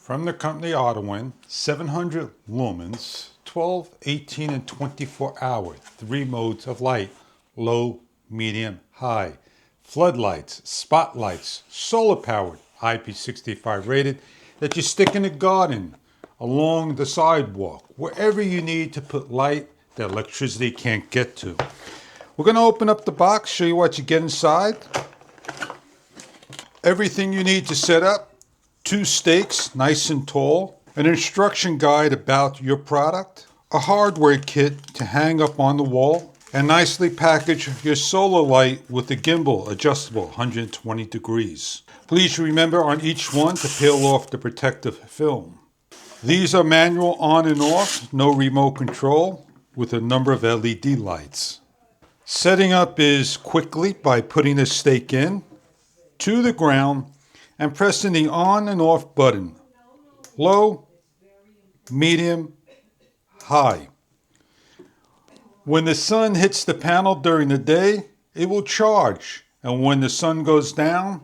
From the company UDERWIN, 700 lumens, 12, 18, and 24 hour, 3 modes of light, low, medium, high, floodlights, spotlights, solar powered, IP65 rated, that you stick in the garden, along the sidewalk, wherever you need to put light that electricity can't get to. We're going to open up the box, show you what you get inside. Everything you need to set up, 2 stakes, nice and tall, an instruction guide about your product, a hardware kit to hang up on the wall, and nicely package your solar light with the gimbal, adjustable 120 degrees. Please remember on each one to peel off the protective film. These are manual on and off, no remote control, with a number of LED lights. Setting up is quickly by putting a stake in, to the ground, and pressing the on and off button, low, medium, high. When the sun hits the panel during the day, it will charge, and when the sun goes down,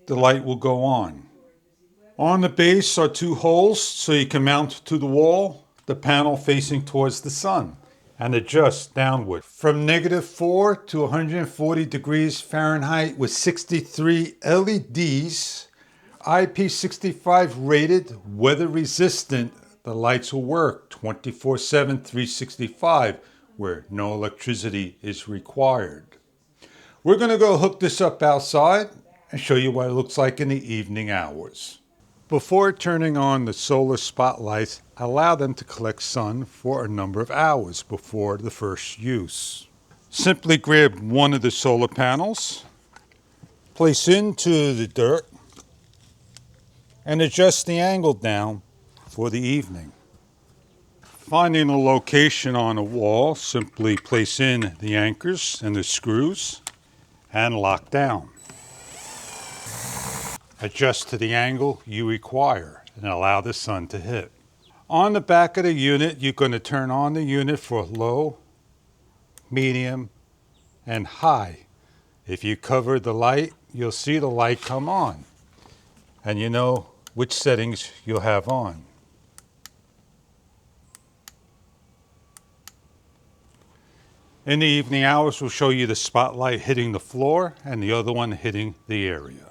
the light will go on. On the base are 2 holes so you can mount to the wall, the panel facing towards the sun, and adjust downward from -4 to 140 degrees Fahrenheit with 63 LEDs, IP65 rated, weather resistant. The lights will work 24/7, 365, where no electricity is required. We're going to go hook this up outside and show you what it looks like in the evening hours. Before turning on the solar spotlights, allow them to collect sun for a number of hours before the first use. Simply grab one of the solar panels, place into the dirt, and adjust the angle down for the evening. Finding a location on a wall, simply place in the anchors and the screws and lock down. Adjust to the angle you require and allow the sun to hit. On the back of the unit, you're going to turn on the unit for low, medium, and high. If you cover the light, you'll see the light come on, and you know which settings you'll have on. In the evening hours, we'll show you the spotlight hitting the floor and the other one hitting the area.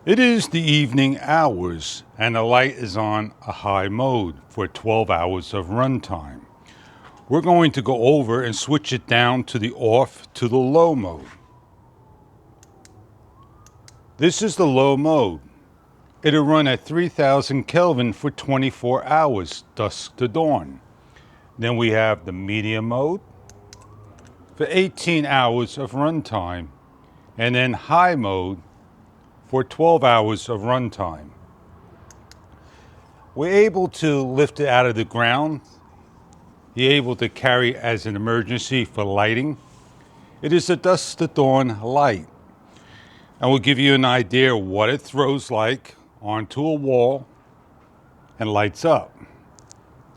It is the evening hours, and the light is on a high mode for 12 hours of runtime. We're going to go over and switch it down to the off to the low mode. This is the low mode. It'll run at 3000 Kelvin for 24 hours, dusk to dawn. Then we have the medium mode for 18 hours of runtime, and then high mode for 12 hours of runtime. We're able to lift it out of the ground. You're able to carry it as an emergency for lighting. It is a dusk to dawn light, and we'll give you an idea of what it throws like onto a wall and lights up.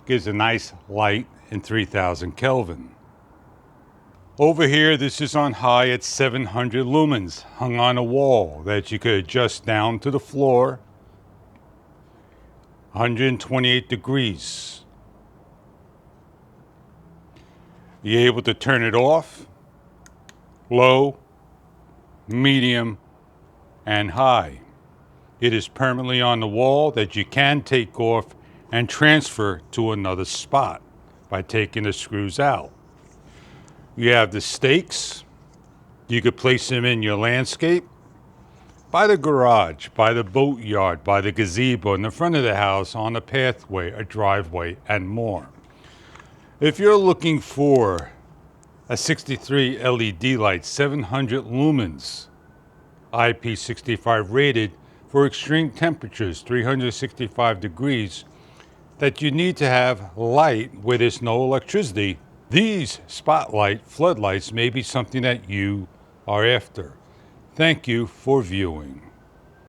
Gives a nice light in 3000 Kelvin. Over here, this is on high at 700 lumens, hung on a wall that you could adjust down to the floor, 128 degrees. You're able to turn it off, low, medium, and high. It is permanently on the wall that you can take off and transfer to another spot by taking the screws out. You have the stakes. You could place them in your landscape, by the garage, by the boatyard, by the gazebo, in the front of the house, on a pathway, a driveway, and more. If you're looking for a 63 LED light, 700 lumens, IP65 rated for extreme temperatures, 365 degrees, that you need to have light where there's no electricity, these spotlight floodlights may be something that you are after. Thank you for viewing.